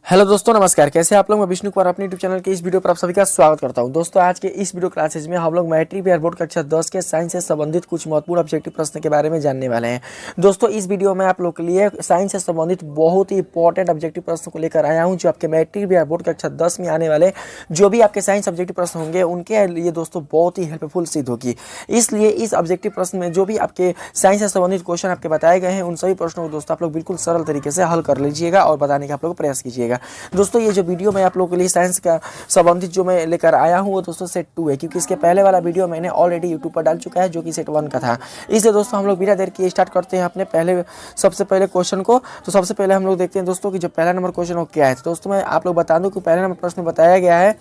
Hello दोस्तों, नमस्कार। कैसे आप लोग? मैं विष्णु कुमार अपने यूट्यूब चैनल के इस वीडियो पर आप सभी का स्वागत करता हूं। दोस्तों, आज के इस वीडियो क्लासेज में हम लोग मैट्रिक बिहार बोर्ड कक्षा 10 के साइंस से संबंधित कुछ महत्वपूर्ण ऑब्जेक्टिव प्रश्न के बारे में जानने वाले हैं। दोस्तों, इस वीडियो में आप लोग के लिए साइंस से संबंधित बहुत ही इंपॉर्टेंट ऑब्जेक्टिव प्रश्न को लेकर आया हूँ, जो आपके मैट्रिक बिहार बोर्ड कक्षा 10 में आने वाले जो भी आपके साइंस ऑब्जेक्टिव प्रश्न होंगे उनके लिए दोस्तों बहुत ही हेल्पफुल सिद्ध होगी। इसलिए इस ऑब्जेक्टिव प्रश्न में जो भी आपके साइंस से संबंधित क्वेश्चन आपके बताए गए हैं उन सभी प्रश्नों को दोस्तों आप लोग बिल्कुल सरल तरीके से हल कर लीजिएगा और बताने का आप लोग प्रयास कीजिएगा। दोस्तों, ये जो वीडियो मैं आप लोगों के लिए साइंस का संबंधित जो मैं लेकर आया हूं वो दोस्तों सेट 2 है, क्योंकि इसके पहले वाला वीडियो मैंने ऑलरेडी यूट्यूब पर डाल चुका है जो कि सेट 1 का था। इसलिए दोस्तों हम लोग बिना देर किए स्टार्ट करते हैं अपने सबसे पहले क्वेश्चन को। तो सबसे पहले हम लोग देखते हैं दोस्तों कि जो पहला नंबर क्वेश्चन वो क्या है। तो दोस्तों मैं आप लोग बता दूं कि पहले नंबर प्रश्न बताया गया है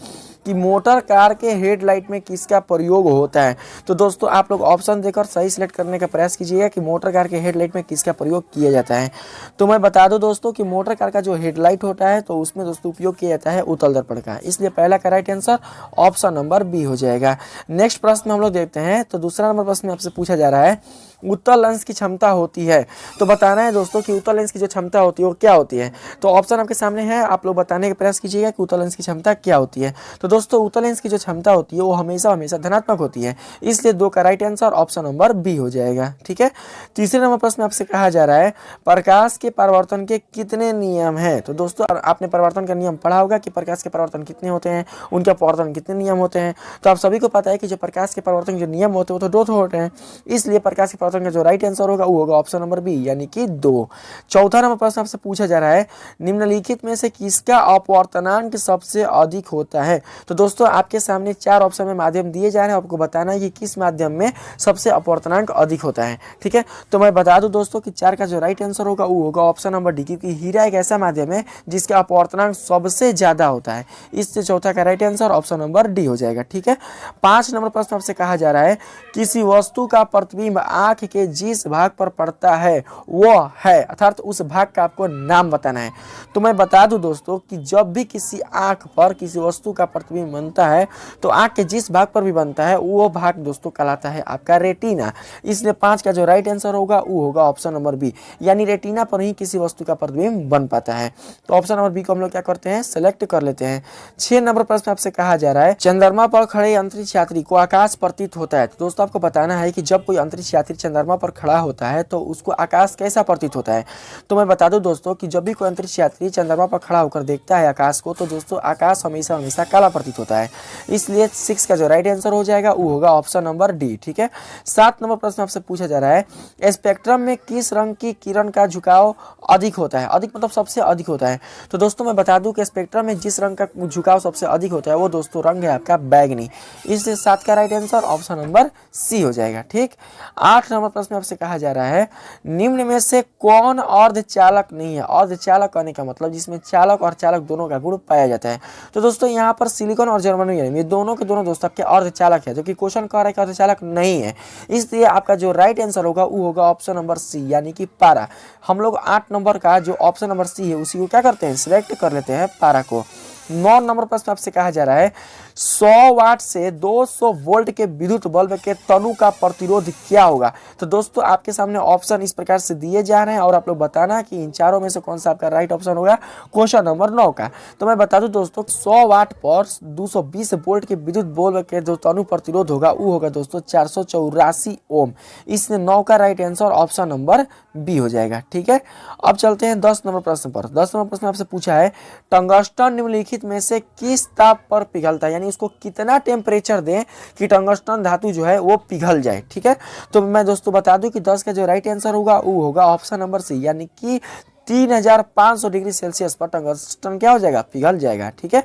कि मोटर कार के हेडलाइट में किसका प्रयोग होता है। तो दोस्तों आप लोग ऑप्शन देकर सही सिलेक्ट करने का प्रयास कीजिएगा कि मोटर कार के हेडलाइट में किसका प्रयोग किया जाता है। तो मैं बता दूं दोस्तों कि मोटर कार का जो हेडलाइट होता है तो उसमें दोस्तों उपयोग किया जाता है उत्तल दर्पण का। इसलिए पहला का right answer option number B हो जाएगा। नेक्स्ट प्रश्न हम लोग देखते हैं। तो दूसरा नंबर प्रश्न आपसे पूछा जा रहा है उत्तल लेंस की क्षमता होती है। तो बताना है दोस्तों कि उत्तल लेंस की जो क्षमता होती है वो क्या होती है। तो ऑप्शन आपके सामने है, आप लोग बताने का प्रयास कीजिएगा कि उत्तल लेंस की क्षमता क्या होती है। तो दोस्तों उत्तल लेंस की जो क्षमता होती है वो हमेशा धनात्मक होती है। इसलिए 2 का right answer option number B हो जाएगा। ठीक है। तीसरे नंबर प्रश्न आपसे कहा जा रहा है प्रकाश के परावर्तन के कितने नियम हैं। तो दोस्तों आपने परावर्तन का नियम पढ़ा होगा कि प्रकाश के परावर्तन कितने होते हैं, उनके अपवर्तन कितने नियम होते हैं। तो आप सभी को पता है कि जो प्रकाश के परावर्तन के जो नियम होते हैं वो तो 2 होते हैं। इसलिए प्रकाश के परावर्तन का जो राइट आंसर होगा वो होगा ऑप्शन नंबर बी यानी कि 2। चौथा नंबर प्रश्न आपसे पूछा जा रहा है निम्नलिखित में से किसका अपवर्तनांक सबसे अधिक होता है। तो दोस्तों आपके सामने 4 ऑप्शन में माध्यम दिए जा रहे हैं, आपको बताना है कि किस माध्यम में सबसे अपवर्तनांक अधिक होता है। ठीक है। तो मैं बता दूं दोस्तों कि 4 का जो राइट आंसर होगा वो होगा ऑप्शन नंबर डी, क्योंकि हीरा एक ऐसा माध्यम है जिसका अपवर्तनांक सबसे ज्यादा होता है। इससे चौथा का right answer option number D हो जाएगा। ठीक है। 5 नंबर प्रश्न आपसे कहा जा रहा है किसी वस्तु का प्रतिबिंब आंख के जिस भाग पर पड़ता है वो है, अर्थात उस भाग का आपको नाम बताना है। तो मैं बता दूं दोस्तों कि जब भी किसी आंख पर किसी वस्तु का प्रतिबिंब बनता है तो आंख के जिस भाग पर भी बनता है वो भाग दोस्तों कहलाता है आपका रेटिना। इसलिए 5 का जो राइट आंसर होगा वो होगा ऑप्शन नंबर बी, यानी रेटिना पर ही किसी वस्तु का प्रतिबिंब बन पाता है। तो ऑप्शन नंबर बी को हम लोग क्या करते हैं, सेलेक्ट कर लेते हैं। 6 नंबर प्रश्न आपसे कहा जा रहा है चंद्रमा पर खड़े अंतरिक्ष यात्री को आकाश प्रतीत होता है। तो दोस्तों आपको बताना है कि जब कोई अंतरिक्ष यात्री चंद्रमा पर खड़ा होता है तो उसको आकाश कैसा प्रतीत होता है। तो मैं बता दूं दोस्तों कि जब भी कोई अंतरिक्ष यात्री चंद्रमा पर खड़ा होकर देखता है आकाश को तो दोस्तों आकाश हमेशा काला प्रतीत होता है। इसलिए 6 का जो राइट आंसर हो जाएगा वो होगा ऑप्शन नंबर डी। ठीक है। 7 नंबर प्रश्न आपसे पूछा जा रहा है स्पेक्ट्रम में किस रंग की किरण का झुकाव अधिक होता है। अधिक मतलब सबसे अधिक होता है। तो दोस्तों मैं बता दूं कि स्पेक्ट्रम में जिस रंग का झुकाव सबसे अधिक होता है वो दोस्तों रंग है आपका बैगनी। इसलिए 7 का right answer option number C हो जाएगा। ठीक। 8 नंबर प्रश्न आपसे कहा जा रहा है निम्न में से कौन अर्धचालक नहीं है। अर्धचालक कहने का मतलब जिसमें चालक और चालक दोनों का गुण पाया जाता है। तो दोस्तों यहाँ पर सिलिकॉन और जर्मनियम ये दोनों के दोनों दोस्तों आपके अर्धचालक है, जो कि क्वेश्चन कह रहा है कि अर्धचालक नहीं है। इसलिए आपका जो राइट आंसर होगा वो होगा ऑप्शन नंबर सी यानी कि पारा। हम लोग 8 नंबर का जो ऑप्शन नंबर सी है उसी को क्या करते हैं, सिलेक्ट कर लेते हैं, पारा को। 9 नंबर प्रश्न आपसे कहा जा रहा है 100 वाट से 200 वोल्ट के विद्युत बल्ब के तनु का प्रतिरोध क्या होगा। तो दोस्तों आपके सामने ऑप्शन इस प्रकार से दिए जा रहे हैं और आप लोग बताना कि इन चारों में से कौन सा आपका राइट ऑप्शन होगा क्वेश्चन नंबर 9 का। तो मैं बता दूं दोस्तों 100 वाट पर 220 वोल्ट के विद्युत बल्ब के जो तनु प्रतिरोध होगा वो होगा दोस्तों 484 ओम। इसलिए 9 का right answer option number B हो जाएगा। ठीक है। अब चलते हैं 10 नंबर प्रश्न पर। 10 नंबर प्रश्न आपसे पूछा है टंगस्टन निम्नलिखित में से किस ताप पर पिघलता है, यानी उसको कितना टेम्परेचर दें कि टंगस्टन धातु जो है वो पिघल जाए। ठीक है। तो मैं दोस्तों बता दूं कि 10 का जो राइट आंसर होगा वो होगा ऑप्शन नंबर सी यानी कि 3500 डिग्री सेल्सियस पर टंगस्टन क्या हो जाएगा, पिघल जाएगा। ठीक है।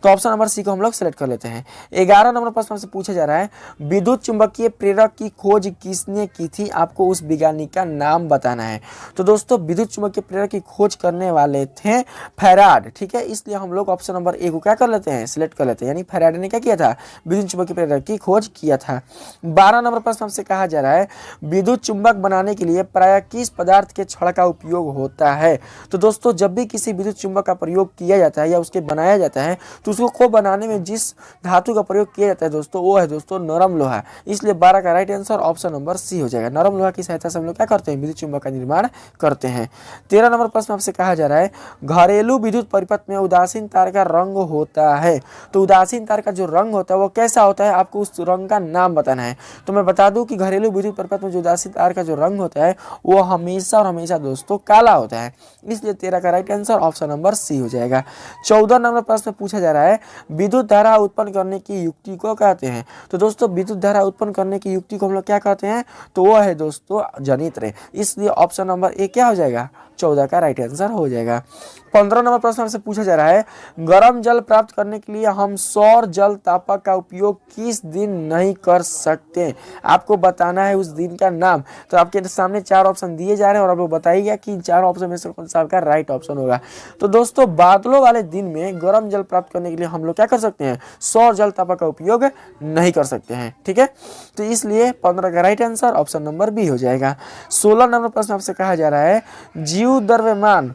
तो ऑप्शन नंबर सी को हम लोग सेलेक्ट कर लेते हैं। 11 नंबर प्रश्न से पूछा जा रहा है विद्युत चुंबकीय प्रेरक की खोज किसने की थी, आपको उस वैज्ञानिक का नाम बताना है। तो दोस्तों विद्युत चुंबकीय प्रेरक की खोज करने वाले थे फैराड। ठीक है। इसलिए हम लोग ऑप्शन नंबर ए को क्या कर लेते हैं, सिलेक्ट कर लेते हैं, यानी फैराड ने क्या किया था, विद्युत चुंबकीय प्रेरक की खोज किया था। 12 नंबर प्रश्न हमसे कहा जा रहा है विद्युत चुंबक बनाने के लिए प्रायः किस पदार्थ के छड़ का उपयोग होता है। है। तो दोस्तों जब भी किसी विद्युत चुंबक का प्रयोग किया जाता है या उसके बनाया जाता है तो उसको बनाने में जिस धातु का प्रयोग किया जाता है दोस्तों वो है दोस्तों नरम लोहा। इसलिए 12 का right answer option number C हो जाएगा। नरम लोहा की सहायता से हम लोग क्या करते हैं, विद्युत चुंबक का निर्माण करते हैं। 13 नंबर प्रश्न आपसे कहा जा रहा है घरेलू विद्युत परिपथ में उदासीन तार का रंग होता है। तो उदासीन तार का जो रंग होता है वो कैसा होता है, आपको उस रंग का नाम बताना है। तो मैं बता दूं कि घरेलू विद्युत परिपथ में जो उदासीन तार का जो रंग होता है वो हमेशा और हमेशा दोस्तों काला होता है। इसलिए 13 का right answer option number C हो जाएगा। 14 नंबर प्रश्न पूछा जा रहा है विद्युत धारा उत्पन्न करने की युक्ति को कहते हैं। तो दोस्तों विद्युत धारा उत्पन्न करने की युक्ति को हम लोग क्या कहते हैं, तो वो है दोस्तों जनित्र। इसलिए ऑप्शन नंबर ए क्या हो जाएगा, 14 का राइट आंसर हो जाएगा। 15 नंबर प्रश्न हमसे पूछा जा रहा है गर्म जल प्राप्त करने के लिए हम सौर जल तापक का उपयोग किस दिन नहीं कर सकते। आपको बताना है उस दिन का नाम। तो आपके सामने 4 ऑप्शन दिए जा रहे हैं और आप लोग बताइएगा कि इन 4 ऑप्शन में से कौन सा आपका राइट ऑप्शन होगा। तो दोस्तों बादलों वाले दिन में गर्म जल प्राप्त करने के लिए हम लोग क्या कर सकते हैं, सौर जल तापक का उपयोग नहीं कर सकते हैं। ठीक है, तो इसलिए 15 का right answer option number B हो जाएगा। 16 नंबर प्रश्न आपसे कहा जा रहा है जीव द्रव्यमान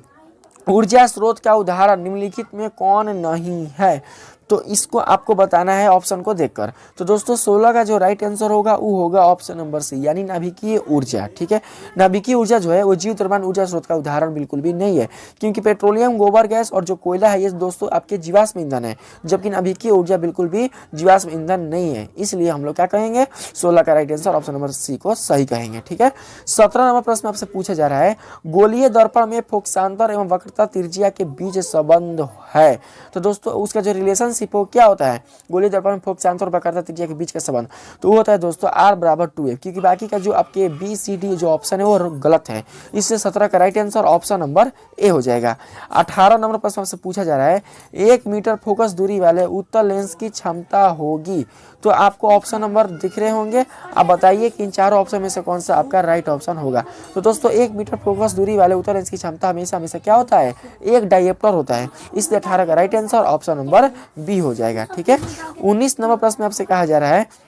ऊर्जा स्रोत का उदाहरण निम्नलिखित में कौन नहीं है। तो इसको आपको बताना है ऑप्शन को देखकर। तो दोस्तों 16 का जो राइट आंसर होगा वो होगा ऑप्शन नंबर सी यानी नाभिकीय ऊर्जा। ठीक है, नाभिकीय ऊर्जा जो है वो जीव द्रव्यमान ऊर्जा स्रोत का उदाहरण बिल्कुल भी नहीं है, क्योंकि पेट्रोलियम, गोबर गैस और जो कोयला है ये दोस्तों आपके जीवाश्म ईंधन है, जबकि नाभिकीय ऊर्जा बिल्कुल भी जीवाश्म ईंधन नहीं है। इसलिए हम लोग क्या कहेंगे, 16 का right answer option number C को सही कहेंगे। ठीक है, 17 नंबर प्रश्न आपसे पूछा जा रहा है गोलीय दर्पण में फोकसांतर एवं वक्रता त्रिज्या के बीच संबंध है। तो दोस्तों उसका जो रिलेशन वो क्या होता है, गोलीय दर्पण में फोकसांतर और वक्रता त्रिज्या के बीच का संबंध, तो वो होता है दोस्तों R बराबर 2F, क्योंकि बाकी का जो आपके बी सी डी जो ऑप्शन है वो गलत है। इससे 17 का right answer option number A हो जाएगा। 18 नंबर प्रश्न आपसे पूछा जा रहा है 1 मीटर फोकस दूरी वाले उत्तल लेंस की क्षमता होगी। तो आपको ऑप्शन नंबर दिख रहे होंगे, आप बताइए कि इन 4 ऑप्शन में से कौन सा आपका राइट ऑप्शन होगा। तो दोस्तों 1 मीटर फोकस दूरी वाले उत्तल लेंस की क्षमता हमेशा हमेशा क्या होता है, एक डायप्टर होता है। इसलिए 18 का right answer option number B हो जाएगा। ठीक है, 19 नंबर प्रश्न आपसे कहा जा रहा है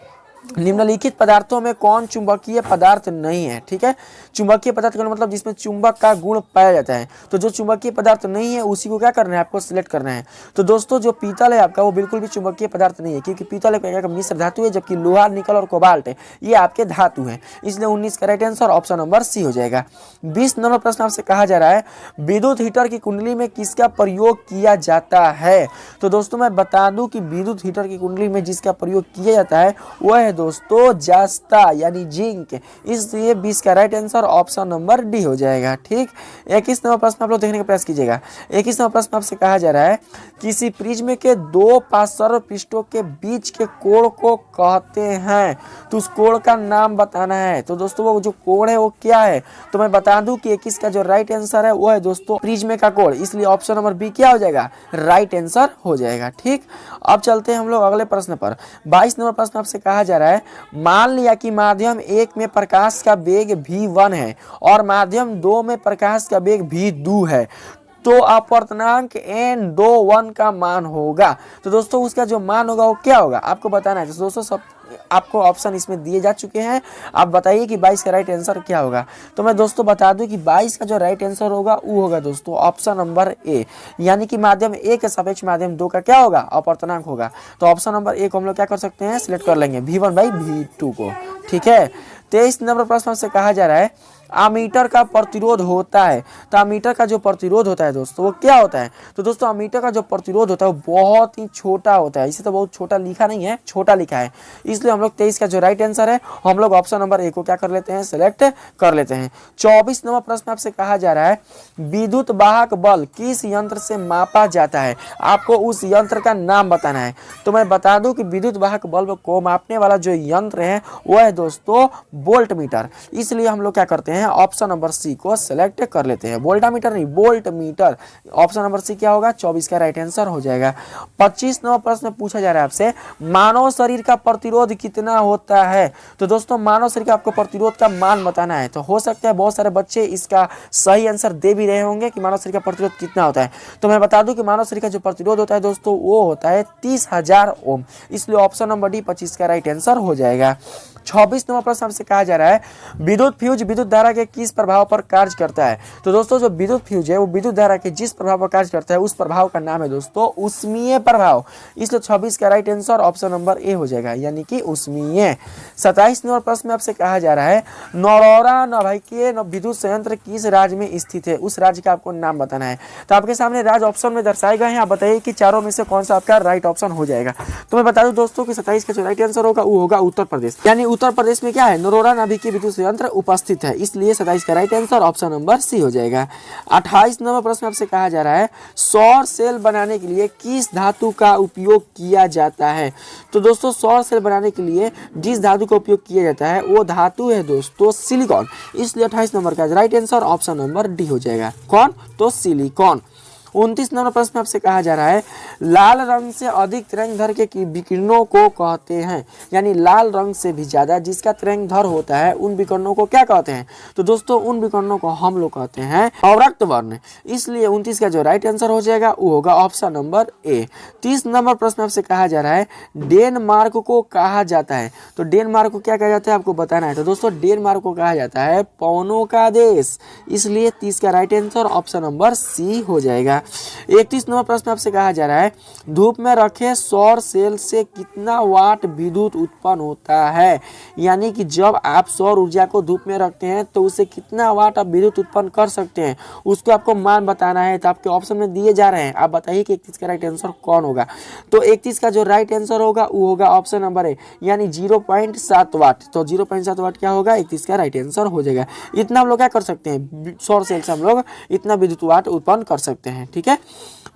निम्नलिखित पदार्थों में कौन चुंबकीय पदार्थ नहीं है। ठीक है, चुंबकीय पदार्थ का मतलब जिसमें चुंबक का गुण पाया जाता है। तो जो चुंबकीय पदार्थ नहीं है उसी को क्या करना है, आपको सिलेक्ट करना है। तो दोस्तों जो पीतल है आपका वो बिल्कुल भी चुंबकीय पदार्थ नहीं है, क्योंकि पीतल एक प्रकार का मिश्र धातु है, जबकि लोहा, निकल और कोबाल्ट ये आपके धातु हैं। इसलिए 19 का right answer option number C हो जाएगा। 20 नंबर प्रश्न आपसे कहा जा रहा है विद्युत हीटर की कुंडली में किसका प्रयोग किया जाता है। तो दोस्तों मैं बता दूं कि विद्युत हीटर की कुंडली में जिसका प्रयोग किया जाता है वह है दोस्तों जास्ता यानी जिंक। इसलिए 20 का right answer option number D हो जाएगा। ठीक, 21 नंबर प्रश्न आप लोग देखने का प्रयास कीजिएगा। 21 नंबर प्रश्न आपसे कहा जा रहा है किसी प्रिज्म के 2 पार्श्व पृष्ठों के बीच के कोण को कहते हैं। तो उस कोण का नाम बताना है। तो दोस्तों वो जो कोण है वो क्या है, तो मैं बता दूं कि 21 का जो राइट आंसर है वो है दोस्तों प्रिज्म का कोण। इसलिए ऑप्शन नंबर बी क्या हो जाएगा, राइट आंसर हो जाएगा। ठीक, अब चलते हैं हम लोग अगले प्रश्न पर। 22 नंबर प्रश्न आपसे कहा जा रहा है मान लिया कि माध्यम 1 में प्रकाश का वेग v1 है और माध्यम 2 में प्रकाश का वेग v2 है, तो अपर्तनांक n21 का मान होगा। तो दोस्तों उसका जो मान होगा वो क्या होगा आपको बताना है। तो दोस्तों सब आपको ऑप्शन इसमें दिए जा चुके हैं, आप बताइए कि 22 का राइट आंसर क्या होगा। तो मैं दोस्तों बता दूं कि 22 का जो राइट आंसर होगा वो होगा दोस्तों ऑप्शन नंबर ए, यानी कि माध्यम 1 के सापेक्ष माध्यम 2 का क्या होगा, अपर्तनांक होगा। तो ऑप्शन नंबर ए को हम लोग क्या कर सकते हैं, सिलेक्ट कर लेंगे v1/v2 को। ठीक है, 23 नंबर प्रश्न से कहा जा रहा है अमीटर का प्रतिरोध होता है। तो अमीटर का जो प्रतिरोध होता है दोस्तों वो क्या होता है। तो दोस्तों अमीटर का जो प्रतिरोध होता है वो बहुत ही छोटा होता है। इसे तो बहुत छोटा लिखा नहीं है, छोटा लिखा है। इसलिए हम लोग 23 का जो राइट आंसर है हम लोग ऑप्शन नंबर ए को क्या कर लेते हैं, सिलेक्ट कर लेते हैं। 24 नंबर प्रश्न आपसे कहा जा रहा है विद्युत वाहक बल किस यंत्र से मापा जाता है। आपको उस यंत्र का नाम बताना है। तो मैं बता दूं कि विद्युत वाहक बल्ब को मापने वाला जो यंत्र है वो है दोस्तों वोल्ट मीटर। इसलिए हम लोग क्या करते हैं, ऑप्शन नंबर सी को सिलेक्ट कर लेते हैं। वोल्टामीटर नहीं, volt meter. Option number C क्या होगा, 24 का राइट आंसर हो जाएगा। 25 नंबर प्रश्न पूछा जा रहा है आपसे मानव शरीर का प्रतिरोध कितना होता है। तो दोस्तों मानव शरीर का आपको प्रतिरोध का मान बताना है। तो हो सकता है बहुत सारे बच्चे इसका सही आंसर दे भी रहे होंगे कि मानव शरीर का प्रतिरोध कितना होता है। तो मैं बता दूं कि मानव शरीर का जो प्रतिरोध होता है दोस्तों वो होता है 30,000 ओम। इसलिए ऑप्शन नंबर डी 25 का राइट आंसर हो जाएगा। 26 नंबर प्रश्न आपसे कहा जा रहा है विद्युत फ्यूज विद्युत धारा के किस प्रभाव पर कार्य करता है। तो दोस्तों जो विद्युत फ्यूज है वो विद्युत धारा के जिस प्रभाव पर कार्य करता है उस प्रभाव का नाम है दोस्तों ऊष्मीय प्रभाव। इसलिए 26 का right answer option number A हो जाएगा, यानी कि ऊष्मीय। 27 नंबर प्रश्न में आपसे कहा जा रहा है नौरौरा नभइके विद्युत संयंत्र किस राज्य में स्थित है, उस राज्य का आपको नाम बताना है। तो आपके सामने राज्य ऑप्शन में दर्शाए गए हैं, आप बताइए कि चारों में से कौन सा आपका राइट ऑप्शन हो जाएगा। तो मैं बता दूं दोस्तों कि 27 का जो राइट आंसर होगा वो होगा उत्तर प्रदेश, यानी उत्तर प्रदेश में क्या है नौरौरा नाभिकीय विद्युत संयंत्र उपस्थित है, इसलिए 27 का right answer option number C हो जाएगा। 28 नंबर प्रश्न आपसे कहा जा रहा है सौर सेल बनाने के लिए किस धातु का उपयोग किया जाता है। तो दोस्तों सौर सेल बनाने के लिए जिस धातु का उपयोग किया जाता है वो धातु है दोस्तों सिलिकॉन, इसलिए 28 नंबर का right answer option number D हो जाएगा। कौन? तो सिलिकॉन। 29 नंबर प्रश्न में आपसे कहा जा रहा है लाल रंग से अधिक तरंगधर के विकिरणों को कहते हैं, यानी लाल रंग से भी ज्यादा जिसका तरंगधर होता है उन विकिरणों को क्या कहते हैं। तो दोस्तों उन विकिरणों को हम लोग कहते हैं अवरक्त वर्ण, इसलिए 29 का जो राइट आंसर हो जाएगा वो होगा ऑप्शन नंबर ए। 30 नंबर प्रश्न आपसे कहा जा रहा है डेनमार्क को कहा जाता है। तो डेनमार्क को क्या कहा जाता है आपको बताना है। तो दोस्तों डेनमार्क को कहा जाता है पवनों का देश, इसलिए 30 का right answer option number C हो जाएगा। 31 नंबर प्रश्न आपसे कहा जा रहा है धूप में रखे सौर सेल से कितना वाट विद्युत उत्पन्न होता है, यानी कि जब आप सौर ऊर्जा को धूप में रखते हैं तो उससे कितना वाट आप विद्युत उत्पन्न कर सकते हैं, उसको आपको मान बताना है। तो आपके ऑप्शन में दिए जा रहे हैं, आप बताइए कि 31 का राइट आंसर कौन होगा। तो 31 का जो राइट आंसर होगा वो होगा ऑप्शन नंबर ए, यानी 0.7 वाट। तो 0.7 वाट क्या होगा, 31 का राइट आंसर हो जाएगा। इतना हम लोग क्या कर सकते हैं, सौर सेल से हम लोग इतना विद्युत वाट उत्पन्न कर सकते हैं, ठीक है।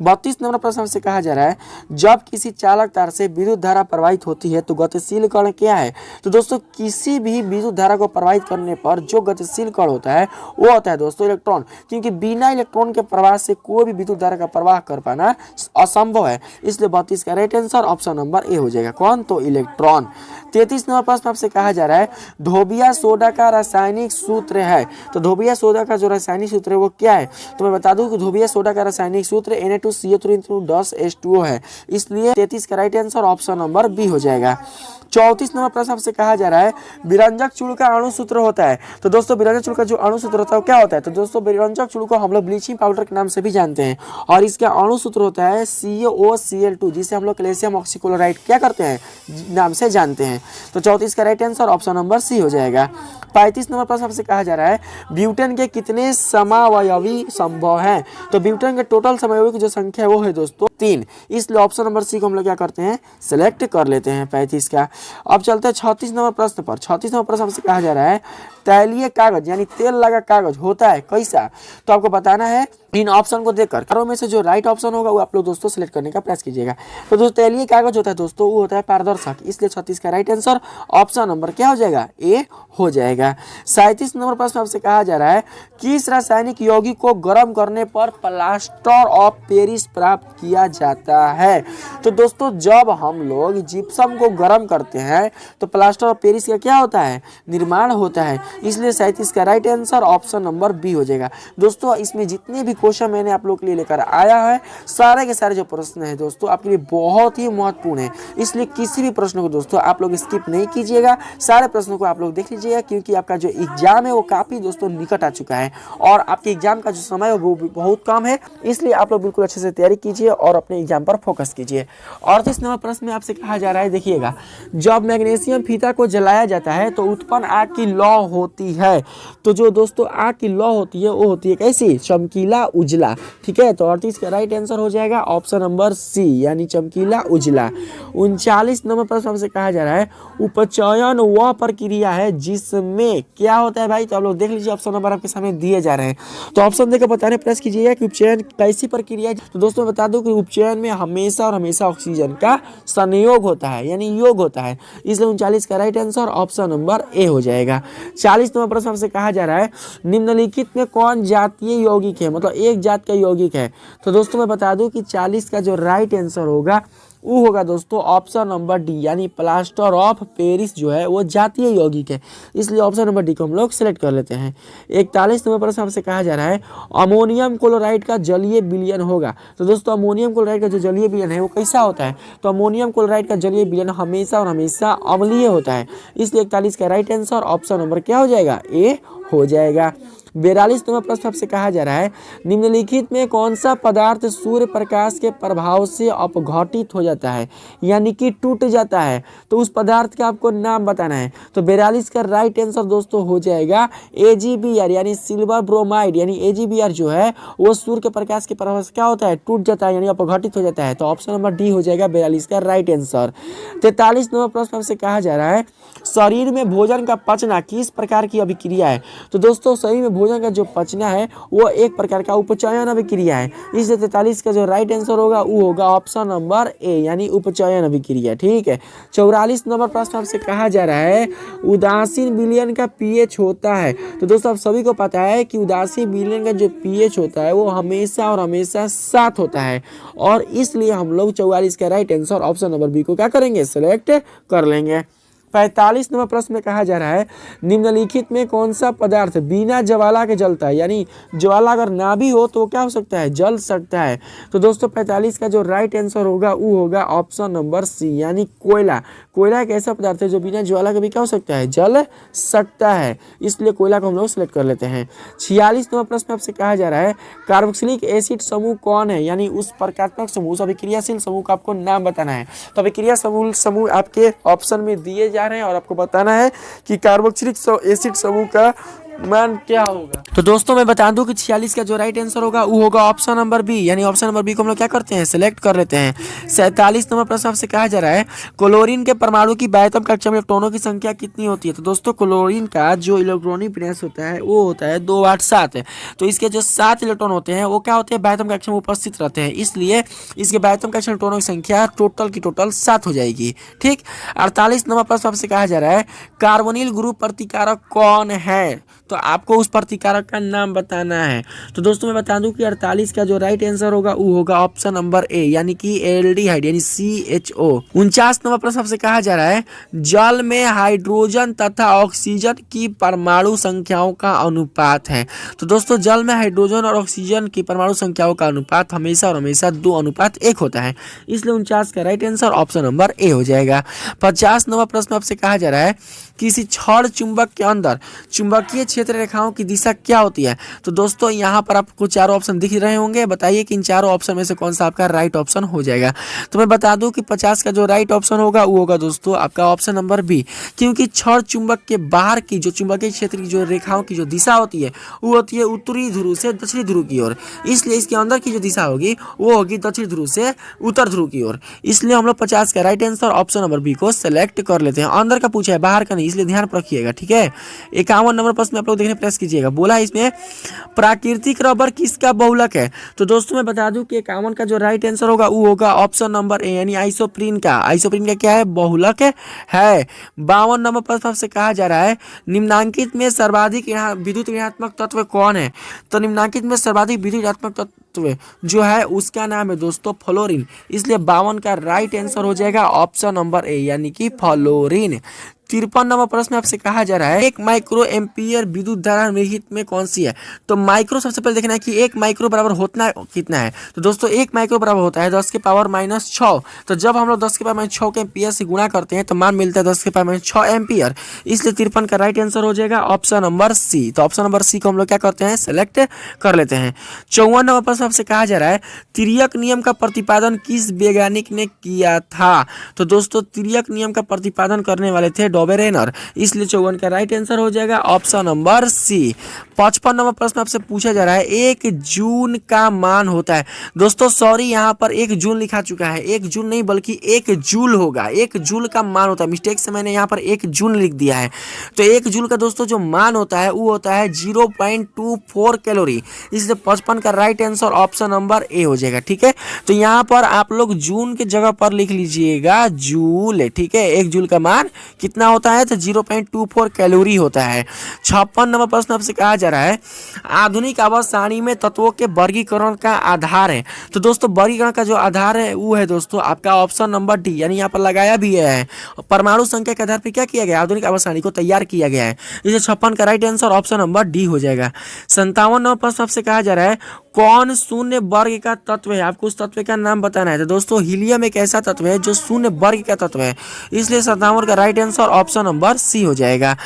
32 नंबर प्रश्न हमसे कहा जा रहा है जब किसी चालक तार से विद्युत धारा प्रवाहित होती है तो गतिशील कण क्या है। तो दोस्तों किसी भी विद्युत धारा को प्रवाहित करने पर जो गतिशील कण होता है वो होता है दोस्तों इलेक्ट्रॉन, क्योंकि बिना इलेक्ट्रॉन के प्रवाह से कोई भी विद्युत धारा का प्रवाह कर पाना असंभव है, इसलिए 32 का right answer option number A हो जाएगा। कौन? तो इलेक्ट्रॉन। 33 नंबर प्रश्न आपसे कहा जा रहा है धोबिया सोडा का रासायनिक सूत्र है। तो धोबिया सोडा का जो रासायनिक सूत्र है वो क्या है। तो मैं बता दूं कि धोबिया सोडा का रासायनिक सूत्र Na2CO3 है, इसलिए 33 का right answer option number B हो जाएगा। 34 नंबर प्रश्न आपसे कहा जा रहा है विरंजक चूड़ का अणु सूत्र होता है। तो दोस्तों विरंजक चूड़ का जो अणु सूत्र होता है वो क्या होता है। तो दोस्तों विरंजक चूड़ को हम लोग ब्लीचिंग पाउडर के नाम से भी जानते हैं और इसका अणु सूत्र होता है CaOCl2, जिसे हम लोग कैल्शियम ऑक्सीक्लोराइड क्या करते हैं नाम से जानते हैं। तो 34 का right answer option number C हो जाएगा। 35 नंबर प्रश्न आपसे कहा जा रहा है ब्यूटेन के कितने समावयवी संभव हैं। तो ब्यूटेन के टोटल समावयवी की जो संख्या है वो है दोस्तों 3, इसलिए ऑप्शन नंबर सी को हम लोग क्या करते हैं सिलेक्ट कर लेते हैं 35 का। अब चलते हैं 36 नंबर प्रश्न पर। 36 नंबर प्रश्न आपसे कहा जा रहा है तैलीय कागज यानी तेल लगा कागज होता है कैसा। तो आपको बताना है इन ऑप्शन को देखकर चारों में से जो राइट ऑप्शन होगा वो आप लोग दोस्तों सिलेक्ट करने का प्रयास कीजिएगा। तो दोस्तों तैलीय कागज होता है दोस्तों वो होता है पारदर्शक, इसलिए 36 का राइट आंसर ऑप्शन नंबर क्या हो जाएगा ए हो जाएगा। 37 नंबर प्रश्न आपसे कहा जा रहा है किस रासायनिक यौगिक को गर्म करने पर प्लास्टर ऑफ पेरिस प्राप्त किया जाता है। तो दोस्तों जब हम लोग जिप्सम को गर्म करते हैं तो प्लास्टर ऑफ पेरिस का क्या होता है निर्माण होता है, इसलिए 37 का right answer option number B हो जाएगा। दोस्तों इसमें जितने भी क्वेश्चन मैंने आप लोग के लिए लेकर आया है सारे के सारे जो प्रश्न है दोस्तों आपके लिए बहुत ही महत्वपूर्ण है, इसलिए किसी भी प्रश्न को दोस्तों आप लोग स्किप नहीं कीजिएगा, सारे प्रश्नों को आप लोग देख लीजिएगा, क्योंकि आपका जो एग्जाम है वो काफी दोस्तों निकट आ चुका है और आपके एग्जाम का जो समय है वो बहुत कम है, इसलिए आप लोग बिल्कुल अच्छे से तैयारी कीजिए और अपने एग्जाम पर फोकस कीजिए। 38 नंबर प्रश्न में आपसे कहा जा रहा है देखिएगा जब मैग्नीशियम फीता को जलाया जाता है तो उत्पन्न आग की लौ होती है। तो जो दोस्तों आग की लौ होती है वो होती है कैसी चमकीला उजला, ठीक है। तो 38 का राइट आंसर हो जाएगा ऑप्शन नंबर सी यानी चमकीला उजला। 39 नंबर प्रश्न हमसे कहा जा रहा है उपचयन वह प्रक्रिया है जिसमें क्या होता है भाई। तो आप लोग देख लीजिए ऑप्शन नंबर आपके सामने दिए जा रहे हैं, तो ऑप्शन देकर बताने प्रयास कीजिएगा कि उपचयन कैसी प्रक्रिया है। तो दोस्तों बता दूं कि उपचयन में हमेशा और हमेशा ऑक्सीजन का संयोग होता है यानी योग होता है, इसलिए 39 का right answer option number A हो जाएगा। 40 नंबर प्रश्न हमसे कहा जा रहा है निम्नलिखित में कौन जातीय यौगिक है, मतलब एक जात का यौगिक है। तो दोस्तों मैं बता दूं कि 40 का जो राइट आंसर होगा वो होगा दोस्तों ऑप्शन नंबर डी, यानी प्लास्टर ऑफ पेरिस जो है वो जातीय यौगिक है, इसलिए ऑप्शन नंबर डी को हम लोग सेलेक्ट कर लेते हैं। 41 नंबर प्रश्न हमसे कहा जा रहा है अमोनियम क्लोराइड का जलीय विलयन होगा। तो दोस्तों अमोनियम क्लोराइड का जो जलीय विलयन है वो कैसा होता है, तो अमोनियम क्लोराइड का जलीय विलयन हमेशा और हमेशा अम्लीय होता है, इसलिए 41 का राइट आंसर ऑप्शन नंबर क्या हो जाएगा, ए हो जाएगा। 42 नंबर प्रश्न आपसे कहा जा रहा है निम्नलिखित में कौन सा पदार्थ सूर्य प्रकाश के प्रभाव से अपघटित हो जाता है, यानी कि टूट जाता है, तो उस पदार्थ का आपको नाम बताना है। तो 42 का राइट आंसर दोस्तों हो जाएगा AgBr, यानी सिल्वर ब्रोमाइड, यानी AgBr जो है वो सूर्य के प्रकाश के प्रभाव से क्या होता है, टूट जाता है, यानी अपघटित हो जाता है। तो ऑप्शन नंबर डी हो जाएगा 42 का राइट आंसर। 43 नंबर प्रश्न आपसे कहा जा रहा है शरीर में भोजन का पचना किस प्रकार की अभिक्रिया है। तो दोस्तों शरीर में भोजन का जो पचना है वो एक प्रकार का उपचयन अभिक्रिया है, इसलिए 43 का जो राइट आंसर होगा वो होगा ऑप्शन नंबर ए, यानी उपचयन अभिक्रिया। ठीक है। 44 नंबर प्रश्न आपसे कहा जा रहा है उदासीन विलयन का पीएच होता है। तो दोस्तों आप सभी को पता है कि उदासीन विलयन का जो पीएच होता है वो हमेशा और हमेशा 7 होता है, और इसलिए हम लोग 44 का right answer option number B को क्या करेंगे, सेलेक्ट कर लेंगे। 45 नंबर प्रश्न में कहा जा रहा है निम्नलिखित में कौन सा पदार्थ बिना ज्वाला के जलता है, यानी ज्वाला अगर ना भी हो तो क्या हो सकता है, जल सकता है। तो दोस्तों 45 का जो राइट आंसर होगा वो होगा ऑप्शन नंबर सी, यानी कोयला। कोयला एक ऐसा पदार्थ है जो बिना ज्वाला के भी क्या हो सकता है, जल सकता है, इसलिए कोयला को हम लोग सेलेक्ट कर लेते हैं। 46 नंबर प्रश्न आपसे कहा जा रहा है कार्बोक्सिलिक एसिड समूह कौन है, यानी उस प्रकारात्मक समूह, उस अभिक्रियाशील समूह का आपको नाम बताना है। तो अभिक्रिया समूह आपके ऑप्शन में दिए जा रहे हैं और आपको बताना है कि कार्बोक्सिलिक एसिड समूह का मान क्या होगा। तो दोस्तों मैं बता दूं कि 46 का जो राइट आंसर होगा वो होगा ऑप्शन नंबर बी, यानी ऑप्शन नंबर बी को हम लोग क्या करते हैं, सिलेक्ट कर लेते हैं। 47 नंबर प्रश्न आपसे कहा जा रहा है क्लोरीन के परमाणु की बाह्यतम कक्षा में इलेक्ट्रॉनों की संख्या कितनी होती है। तो दोस्तों क्लोरीन का जो इलेक्ट्रॉनिक विन्यास होता है वो होता है 2 8 7, तो इसके जो 7 इलेक्ट्रॉन होते हैं वो क्या होते हैं, बाह्यतम कक्षा में उपस्थित रहते हैं, इसलिए इसके बाह्यतम कक्षा में इलेक्ट्रॉनों की संख्या टोटल की टोटल 7 हो जाएगी। ठीक। 48 नंबर प्रश्न आपसे कहा जा रहा है कार्बोनिल ग्रुप प्रतिकारक कौन है, तो आपको उस प्रतिकारक का नाम बताना है। तो दोस्तों मैं बता दूं कि 48 का जो राइट आंसर होगा वो होगा ऑप्शन नंबर ए, यानी कि एल्डिहाइड, यानी CHO। 49 नंबर प्रश्न आपसे कहा जा रहा है जल में हाइड्रोजन तथा ऑक्सीजन की परमाणु संख्याओं का अनुपात है। तो दोस्तों जल में हाइड्रोजन और ऑक्सीजन की परमाणु संख्याओं का अनुपात हमेशा और हमेशा 2:1 होता है, इसलिए 49 का right answer option number A हो जाएगा। 50 नंबर प्रश्न आपसे कहा जा रहा है किसी छड़ चुंबक के अंदर चुंबकीय क्षेत्र रेखाओं की दिशा क्या होती है। तो दोस्तों यहाँ पर आपको चारों ऑप्शन दिख रहे होंगे, बताइए कि इन चारों ऑप्शन में से कौन सा आपका राइट ऑप्शन हो जाएगा। तो मैं बता दूं कि 50 का जो राइट ऑप्शन होगा वो होगा दोस्तों आपका ऑप्शन नंबर बी, क्योंकि छड़ चुंबक के बाहर की जो चुंबकीय क्षेत्र की जो रेखाओं की जो दिशा होती है वो होती है उत्तरी ध्रुव से दक्षिणी ध्रुव की ओर, इसलिए इसके अंदर की जो दिशा होगी वो होगी दक्षिण ध्रुव से उत्तर ध्रुव की ओर, इसलिए हम लोग 50 का right answer option number B को सेलेक्ट कर लेते हैं। अंदर का पूछा है, बाहर का नहीं, इसलिए ध्यान रखिएगा। ठीक है। 51 नंबर प्रश्न आप लोग देखने प्रयास कीजिएगा। बोला है इसमें प्राकृतिक रबर किसका बहुलक है। तो दोस्तों मैं बता दूं कि 51 का जो राइट आंसर होगा वो होगा ऑप्शन नंबर ए, यानी आइसोप्रीन का। आइसोप्रीन का क्या है, बहुलक है। 52 नंबर प्रश्न आपसे कहा जा रहा है निम्नांकित में सर्वाधिक विद्युत ऋणात्मक तत्व कौन है। तो निम्नांकित में सर्वाधिक विद्युत ऋणात्मक तत्व जो है उसका नाम है दोस्तों फ्लोरीन, इसलिए 52 का राइट आंसर हो जाएगा ऑप्शन नंबर ए, यानी कि फ्लोरीन। 53 नंबर प्रश्न आपसे कहा जा रहा है 1 माइक्रो एम्पियर विद्युत धारा निम्नलिखित में कौन सी है। तो माइक्रो सबसे पहले देखना है कि 1 माइक्रो बराबर होता कितना है। तो दोस्तों 1 माइक्रो बराबर होता है 10 के पावर -6, तो जब हम लोग 10 के पावर -6 के एम्पियर से गुणा करते हैं तो मान मिलता है 10 के पावर -6 एम्पियर, इसलिए 53 का राइट आंसर हो जाएगा ऑप्शन नंबर सी। तो ऑप्शन नंबर सी को हम लोग क्या करते हैं, सेलेक्ट कर लेते हैं। 54 नंबर प्रश्न आपसे कहा जा रहा है तिर्यक नियम का प्रतिपादन किस वैज्ञानिक ने किया था। तो दोस्तों तिर्यक नियम का प्रतिपादन करने वाले थे डॉबरेनर, इसलिए 54 का राइट आंसर हो जाएगा ऑप्शन नंबर सी। 55 नंबर प्रश्न आपसे पूछा जा रहा है 1 जून का मान होता है। दोस्तों सॉरी यहाँ पर 1 जून लिखा चुका है, 1 जून नहीं बल्कि 1 जूल होगा। 1 जूल का मान होता है, मिस्टेक से मैंने यहाँ पर 1 जून लिख दिया है। तो 1 जूल का दोस्तों जो मान होता है वो होता है 0.24 कैलोरी, इसलिए 55 का right answer option number A हो जाएगा। ठीक है। तो यहाँ पर आप लोग जून के जगह पर लिख लीजिएगा जूल। ठीक है। 1 जूल का मान कितना होता है तो 0.24 कैलोरी होता है। 56 नंबर प्रश्न आपसे कहा जा रहा है आधुनिक आवास सारणी में तत्वों के वर्गीकरण का आधार है। तो दोस्तों वर्गीकरण का जो आधार है वो है दोस्तों आपका ऑप्शन नंबर डी, यानी यहाँ पर लगाया भी गया है परमाणु संख्या के आधार पर क्या किया गया, आधुनिक आवास सारणी को तैयार किया गया है। इसे 56 का right answer option number D हो जाएगा। 57 नंबर प्रश्न आपसे कहा जा रहा है कौन शून्य वर्ग का तत्व है, आपको उस तत्व का नाम बताना है। तो दोस्तों हीलियम एक ऐसा तत्व है जो शून्य वर्ग का तत्व है, इसलिए 57 का right answer option number C हो जाएगा।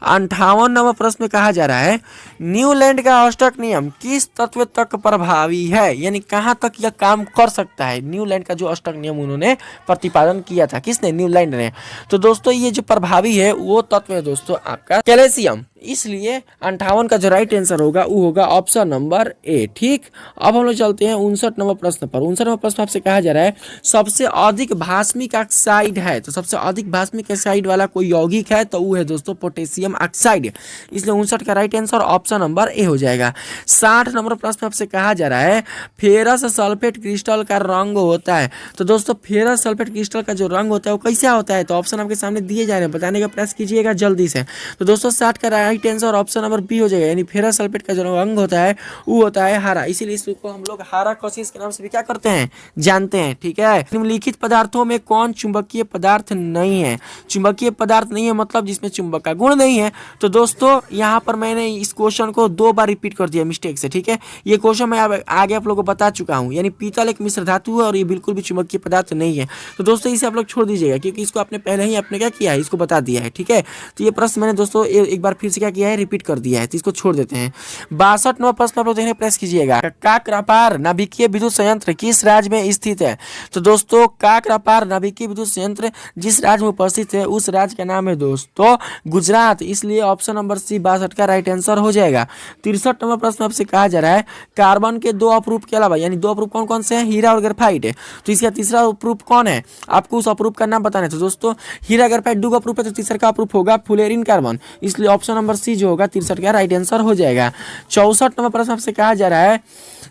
58 नंबर प्रश्न में कहा जा रहा है न्यूलैंड का अष्टक नियम किस तत्व तक प्रभावी है, यानी कहां तक यह काम कर सकता है। न्यूलैंड का जो अष्टक नियम उन्होंने प्रतिपादन किया था, किसने, न्यूलैंड ने। तो दोस्तों ये जो प्रभावी है वो तत्व है दोस्तों आपका कैल्शियम, इसलिए 58 का जो राइट आंसर होगा वो होगा ऑप्शन नंबर ए। ठीक, अब हम लोग चलते हैं 59 नंबर प्रश्न पर। 59 नंबर प्रश्न आपसे कहा जा रहा है सबसे अधिक भास्मिक ऑक्साइड है, तो सबसे अधिक भास्मिक ऑक्साइड वाला कोई यौगिक है तो वो है दोस्तों पोटेशियम ऑक्साइड, इसलिए 59 का right answer option number A हो जाएगा। 60 नंबर प्रश्न आपसे कहा जा रहा है फेरस सल्फेट क्रिस्टल का रंग होता है। तो दोस्तों फेरस सल्फेट क्रिस्टल का जो रंग होता है वो कैसा होता है, तो ऑप्शन आपके सामने दिए जा रहे हैं, बताने का प्रयास कीजिएगा जल्दी से। तो दोस्तों 60 का right answer option number B हो जाएगा, यानी फेरस सल्फेट का जो रंग होता है वो होता है हरा, इसीलिए इसको हम लोग हरा कशिश के नाम से भी क्या करते हैं, जानते हैं। ठीक है, निम्नलिखित पदार्थों में कौन चुंबकीय पदार्थ नहीं है। चुंबकीय पदार्थ नहीं है मतलब जिसमें चुंबक का गुण नहीं है। तो दोस्तों यहाँ पर मैंने इस क्वेश्चन को 2 बार रिपीट कर दिया मिस्टेक से। ठीक है, ये क्वेश्चन मैं आगे आप लोगों को बता चुका हूँ, यानी पीतल एक मिश्र धातु है और ये बिल्कुल भी चुंबकीय पदार्थ नहीं है। तो दोस्तों इसे आप लोग छोड़ दीजिएगा क्योंकि इसको आपने पहले ही आपने क्या किया है, इसको बता दिया है। ठीक है, तो ये प्रश्न मैंने दोस्तों एक बार फिर से क्या किया है, रिपीट कर दिया है, तो इसको छोड़ देते हैं। 62 नंबर प्रश्न आप लोग देखने प्रयास कीजिएगा काकरापार नाभिकीय विद्युत संयंत्र किस राज्य में स्थित है। तो दोस्तों काकरापार नाभिकीय विद्युत संयंत्र जिस राज्य में उपस्थित है उस राज्य का नाम है दोस्तों गुजरात, इसलिए ऑप्शन नंबर सी 62 का राइट आंसर हो जाएगा। 63 नंबर प्रश्न आपसे कहा जा रहा है कार्बन के 2 अपरूप के अलावा, यानी 2 अपरूप कौन कौन से हैं, हीरा और ग्रेफाइट है, तो इसका तीसरा अपरूप कौन है, आपको उस अपरूप का नाम बताना है। तो दोस्तों हीरा ग्रेफाइट 2 अपरूप है, तो तीसरा का अपरूप होगा फ्लोरीन कार्बन, इसलिए ऑप्शन नंबर सी जो होगा 63 का राइट आंसर हो जाएगा। 64 नंबर प्रश्न आपसे कहा जा रहा है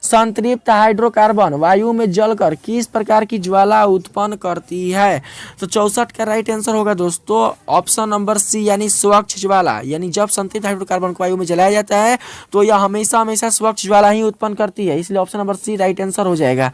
संतृप्त हाइड्रोकार्बन वायु में जलकर किस प्रकार की ज्वाला उत्पन्न करती है। तो 64 का राइट आंसर होगा दोस्तों ऑप्शन नंबर सी, यानी स्वच्छ ज्वाला, यानी जब संतृप्त हाइड्रोकार्बन को वायु में जलाया जाता है तो यह हमेशा हमेशा स्वच्छ ज्वाला ही उत्पन्न करती है, इसलिए option number C right answer हो जाएगा।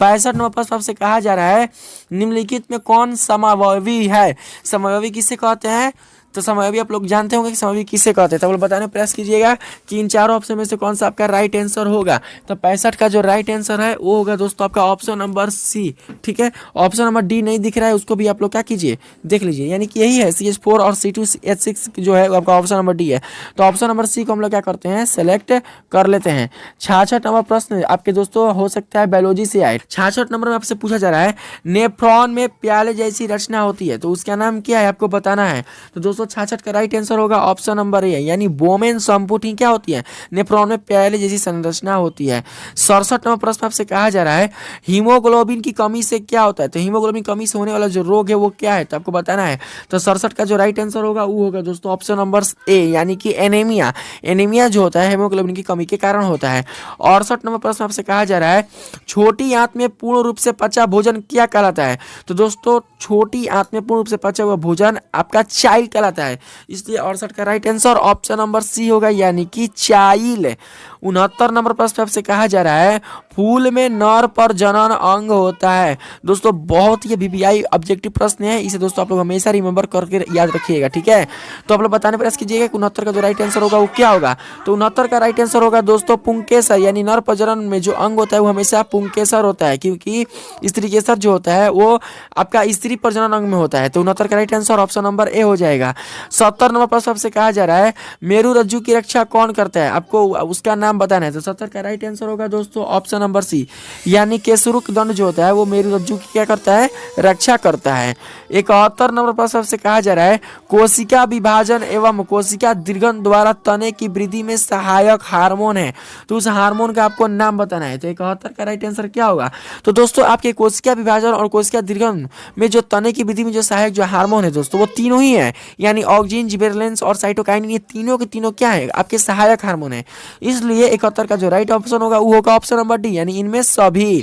65 नंबर प्रश्न आपसे कहा जा रहा है निम्नलिखित में कौन समावयवी है। समावयवी किसे कहते हैं, तो समावयवी आप लोग जानते होंगे कि समावयवी किसे कहते हैं, तो आप बताने प्रयास कीजिएगा कि इन चारों ऑप्शन में से कौन सा आपका राइट आंसर होगा। तो 65 का जो राइट आंसर है वो होगा दोस्तों आपका ऑप्शन नंबर सी। ठीक है, ऑप्शन नंबर डी नहीं दिख रहा है, उसको भी आप लोग क्या कीजिए, देख लीजिए, यानी कि यही है CH4 और C2H6 जो है आपका ऑप्शन नंबर डी है। तो ऑप्शन नंबर सी को हम लोग क्या करते हैं, सेलेक्ट कर लेते हैं। 66 नंबर प्रश्न आपके दोस्तों हो सकता है बायोलॉजी से आए। 66 नंबर में आपसे पूछा जा रहा है नेफ्रॉन में प्याले जैसी रचना होती है, तो उसका नाम क्या है आपको बताना है। तो दोस्तों 66 का राइट आंसर होगा ऑप्शन नंबर ए, यानी बोमेन संपुटी क्या होती है, नेफ्रॉन में प्याले जैसी संरचना होती है। 67 नंबर प्रश्न आपसे कहा जा रहा है हीमोग्लोबिन की कमी से क्या होता है। तो हीमोग्लोबिन कमी से होने वाला जो रोग है वो क्या है, तो आपको बताना है। तो 67 का जो राइट आंसर होगा वो होगा दोस्तों ऑप्शन नंबर ए, यानी कि एनीमिया। एनीमिया जो होता है हीमोग्लोबिन की कमी के कारण होता है। 68 नंबर प्रश्न आपसे कहा जा रहा है छोटी आंत में पूर्ण रूप से पचा भोजन क्या कहलाता है। तो दोस्तों छोटी आंत में पूर्ण रूप से पचा हुआ भोजन आपका चाइल कहलाता है, इसलिए 68 का right answer option number C होगा, यानी कि चाइल। 69 नंबर प्रश्न आपसे कहा जा रहा है फूल में नर पर जनन अंग होता है। दोस्तों बहुत ही VVI ऑब्जेक्टिव प्रश्न है, इसे दोस्तों आप लोग हमेशा रिमेंबर करके याद रखिएगा। ठीक है, तो आप लोग बताने प्रयास कीजिएगा 69 का जो राइट आंसर होगा वो क्या होगा। तो 69 का राइट आंसर होगा दोस्तों पुंकेसर, यानी नर प्रजनन में जो अंग होता है वो हमेशा पुंकेसर होता है, क्योंकि स्त्री केसर जो होता है वो आपका स्त्री प्रजनन अंग में होता है। तो 69 का right answer option number A हो जाएगा। 70 नंबर प्रश्न आपसे कहा जा रहा है मेरु रज्जु की रक्षा कौन करता है, आपको उसका नाम बताना है। तो 70 का राइट आंसर होगा दोस्तों ऑप्शन नंबर सी, यानी केसरुक दंड जो होता है वो मेरु रज्जु की क्या करता है, रक्षा करता है। 71 नंबर प्रश्न आपसे कहा जा रहा है कोशिका विभाजन एवं कोशिका दीर्घन द्वारा तने की वृद्धि में सहायक हार्मोन है, तो उस हार्मोन का आपको नाम बताना है। तो 71 का राइट आंसर क्या होगा। तो दोस्तों आपके कोशिका विभाजन और कोशिका दीर्घन में जो तने की वृद्धि में जो सहायक जो हार्मोन है दोस्तों वो तीनों ही है, यानी ऑक्सिन, जिबेरेलिन और साइटोकाइनिन, ये तीनों के तीनों क्या है, आपके सहायक हार्मोन है। इसलिए 71 का जो राइट ऑप्शन होगा वो होगा ऑप्शन नंबर डी, यानी इनमें सभी।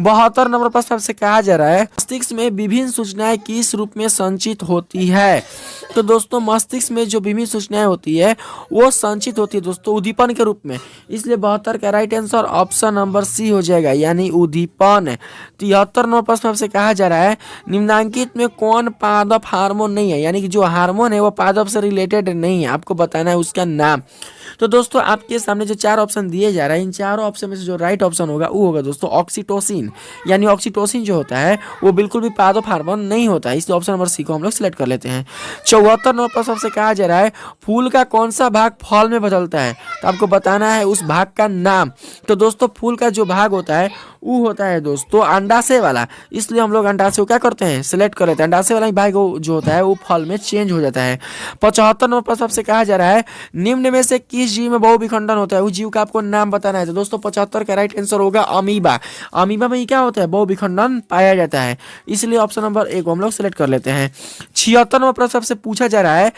72 नंबर प्रश्न आपसे कहा जा रहा है मस्तिष्क में विभिन्न सूचनाएं किस रूप में संचित होती है। तो दोस्तों मस्तिष्क में जो विभिन्न सूचनाएं होती है वो संचित होती है दोस्तों उद्दीपन के रूप में, इसलिए 72 का right answer option number C हो जाएगा यानी उद्दीपन। 73 नंबर प्रश्न आपसे कहा जा रहा है निम्नांकित में कौन पादप हार्मोन नहीं है, यानी कि जो हार्मोन है वो पादप से रिलेटेड नहीं है, आपको बताना है उसका नाम। तो दोस्तों आपके सामने जो 4 ऑप्शन दिए जा रहे हैं इन चारों ऑप्शन में से जो राइट ऑप्शन होगा वो होगा दोस्तों ऑक्सीटोसिन, यानी ऑक्सीटोसिन जो होता है वो बिल्कुल भी पादप हार्मोन नहीं होता है, इसलिए ऑप्शन नंबर सी को हम लोग सिलेक्ट कर लेते हैं। 74 नंबर प्रश्न आपसे कहा जा रहा है फूल का कौन सा भाग फल में बदलता है, तो आपको बताना है उस भाग का नाम। तो दोस्तों फूल का जो भाग होता है वो होता है दोस्तों अंडाशय वाला, इसलिए हम लोग अंडाशय को क्या करते हैं सिलेक्ट कर लेते हैं, अंडाशय वाला भाग जो होता है वो फल में चेंज हो जाता है। 75 नंबर प्रश्न आपसे कहा जा रहा है निम्न में से किस जीव में बहुविखंडन होता है, उस जीव का आपको नाम बताना है। तो दोस्तों 75 का राइट आंसर होगा अमीबा। अमीबा में क्या होता है बहुविखंडन पाया जाता है, इसलिए ऑप्शन नंबर ए को हम लोग सिलेक्ट कर लेते हैं। 76 नंबर प्रश्न आपसे पूछा जा रहा है